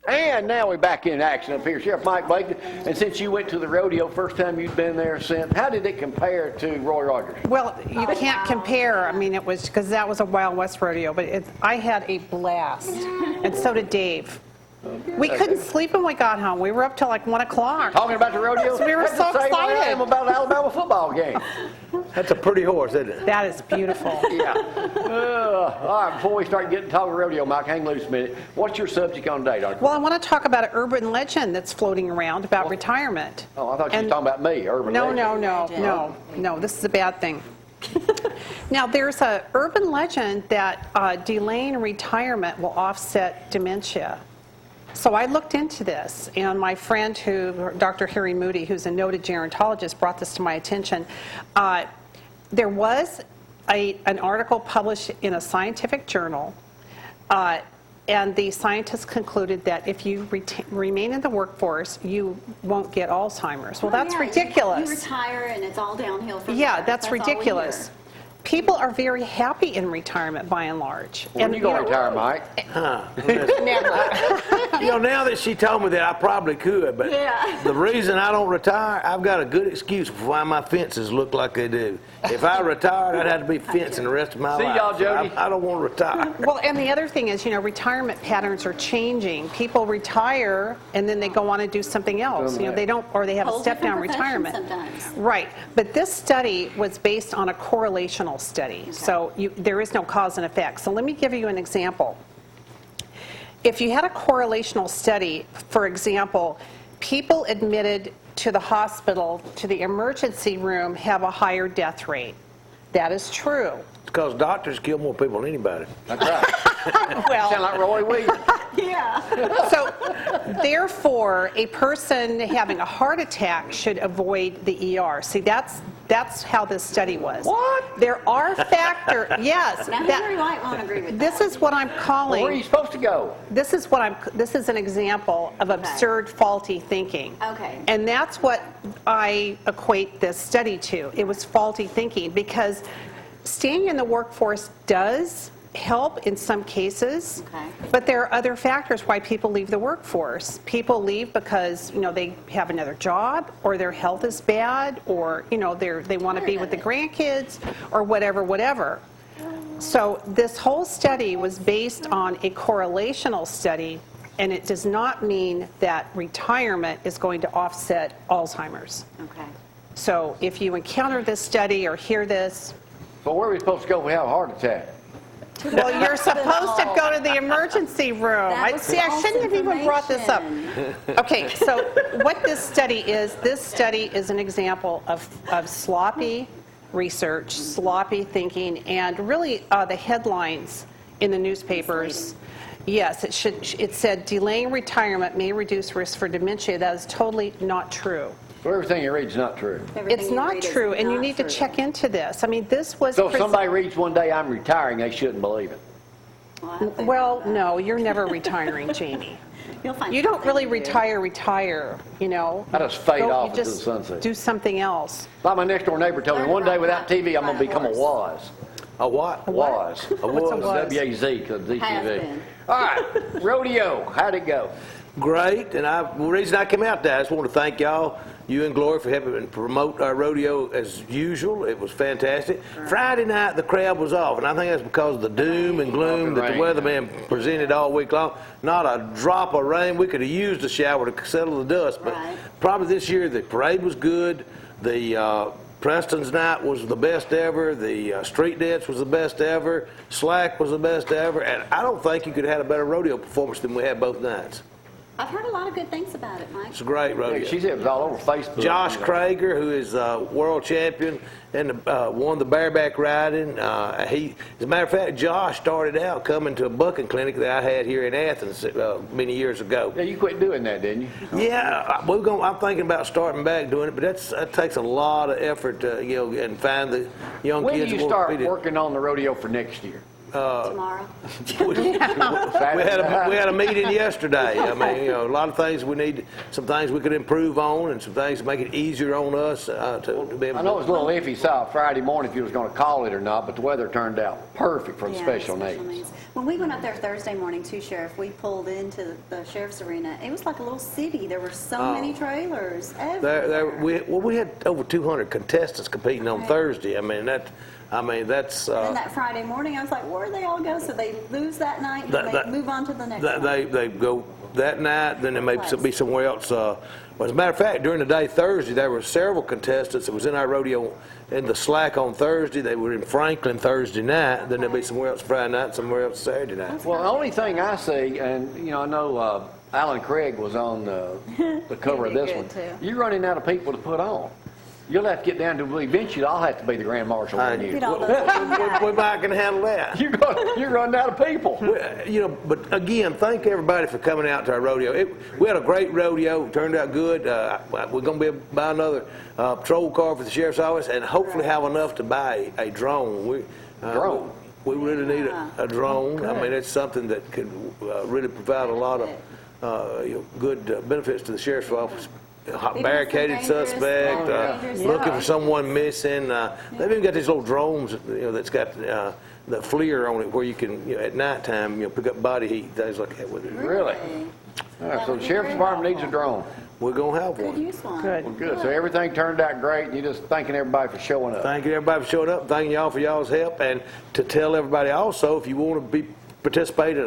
And now we're back in action up here. Sheriff Mike Blake, and since you went to the rodeo, first time you'd been there since, how did it compare to Roy Rogers? Well, you can't compare. I mean, it was, because that was a Wild West rodeo, but I had a blast, and so did Dave. We couldn't sleep when we got home. We were up till like 1 o'clock. Talking about the rodeo? We were so That's the same way I excited. am about the Alabama football game. That's a pretty horse, isn't it? That is beautiful. Yeah. All right, before we start getting talking rodeo, Mike, hang loose a minute. What's your subject on today, Doctor? Well, I want to talk about an urban legend that's floating around about retirement. Oh, I thought you were talking about me, urban No, legend. no, this is a bad thing. Now, there's an urban legend that delaying retirement will offset dementia. So I looked into this, and my friend, Dr. Harry Moody, who's a noted gerontologist, brought this to my attention. There was an article published in a scientific journal, and the scientists concluded that if you remain in the workforce, you won't get Alzheimer's. Well, that's ridiculous. You retire and it's all downhill from Yeah, there. that's ridiculous. People are very happy in retirement by and large. When you going to retire, Mike? Never. You know, now that she told me that, I probably could, but the reason I don't retire, I've got a good excuse for why my fences look like they do. If I retired, I'd have to be fencing the rest of my life. See y'all, Jody? I don't want to retire. Well, and the other thing is, you know, retirement patterns are changing. People retire and then they go on and do something else. You know, they don't, or they have a Whole step down different profession retirement. sometimes. Right. But this study was based on a correlational study. So there is no cause and effect. So let me give you an example. If you had a correlational study, for example, people admitted to the hospital, to the emergency room, have a higher death rate. That is true. Because doctors kill more people than anybody. That's right. Well, Sound like Roy Williams. Yeah. so therefore, a person having a heart attack should avoid the ER. See, that's how this study was. What? There are factors. Yes. Now, Henry White won't agree with This that. is what I'm calling. Where are you supposed to go? This is an example of absurd, faulty thinking. Okay. And that's what I equate this study to. It was faulty thinking because staying in the workforce does help in some cases, Okay. but there are other factors why people leave the workforce. People leave because, you know, they have another job, or their health is bad, or, you know, they want to be with the grandkids, or whatever. So this whole study was based on a correlational study, and it does not mean that retirement is going to offset Alzheimer's. Okay. So if you encounter this study or hear this, So where are we supposed to go if we have a heart attack? well, you're supposed to go to the emergency room. That was See, I false shouldn't have even brought this up. information. Okay, so what this study is an example of sloppy research, sloppy thinking, and really the headlines in the newspapers. Yes, it said delaying retirement may reduce risk for dementia. That is totally not true. So everything you read is not true. Everything It's you not read is true, and you not need to true. check into this. I mean, this was... So if somebody reads one day I'm retiring, they shouldn't believe it. Well, I think Well, that. no, you're never retiring, Jamie. You'll find You don't something really to do. retire, you know. I just fade Go- off you into the just sunset. do something else. Like my next door neighbor told me, Learn one to day ride without TV, I'm going to a become a horse. WAS. A what? WAS. A What's a was. was? W-A-Z, because Has ZTV. been. All right, rodeo, how'd it go? Great, and the reason I came out there, I just want to thank y'all, you and Glory, for helping promote our rodeo as usual. It was fantastic. Friday night, the crowd was off, and I think that's because of the doom and gloom that the weatherman presented all week long. Not a drop of rain. We could have used a shower to settle the dust, but Right. probably this year the parade was good. The Preston's night was the best ever. The street dance was the best ever. Slack was the best ever, and I don't think you could have had a better rodeo performance than we had both nights. I've heard a lot of good things about it, Mike. It's a great rodeo. She said it was all over Facebook. Josh Krager, who is world champion and won the bareback riding. As a matter of fact, Josh started out coming to a bucking clinic that I had here in Athens many years ago. Yeah, you quit doing that, didn't you? Yeah, I'm thinking about starting back doing it, but that takes a lot of effort to, and find the young When do kids. you that want to start compete. working on the rodeo for next year? Tomorrow. we had a meeting yesterday. I mean, you know, a lot of things we need, some things we could improve on, and some things to make it easier on us to be able I to. know it was a little iffy Friday morning if you was gonna call it or not, but the weather turned out perfect for the Yeah, special needs. When we went up there Thursday morning too, Sheriff, we pulled into the sheriff's arena. It was like a little city. There were so many trailers everywhere. We had over 200 contestants competing on Right. Thursday. I mean, that's. And then that Friday morning, I was like, where'd they all go? So they lose that night and then they move on to the next one. They go that night, then they may be somewhere else. Well, as a matter of fact, during the day Thursday, there were several contestants that was in our rodeo in the slack on Thursday. They were in Franklin Thursday night, then there'll be somewhere else Friday night, somewhere else Saturday night. Well, the only thing I see, and you know, I know Alan Craig was on the cover of He did this good, one. too. You're running out of people to put on. You'll have to get down to eventually. I'll have to be the grand marshal one Get year. all those We might can handle that. You're running out of people. You know, but again, thank everybody for coming out to our rodeo. We had a great rodeo, turned out good. We're going to be buy another patrol car for the sheriff's office, and hopefully have enough to buy a drone. Drone? We really need a drone. I mean, it's something that could really provide a lot of good benefits to the sheriff's office. Barricaded dangerous, suspect, dangerous looking for stuff. someone missing. They've even got these little drones, you know, that's got the FLIR on it, where you can, you know, at nighttime, you know, pick up body heat, things like that with it. Really? All right, so the sheriff's department needs a drone. We're gonna have Could one. use one. Good. Well, good. So everything turned out great, and you're just thanking everybody for showing up. Thank you, everybody, for showing up. Thanking y'all for y'all's help, and to tell everybody also, if you want to participate in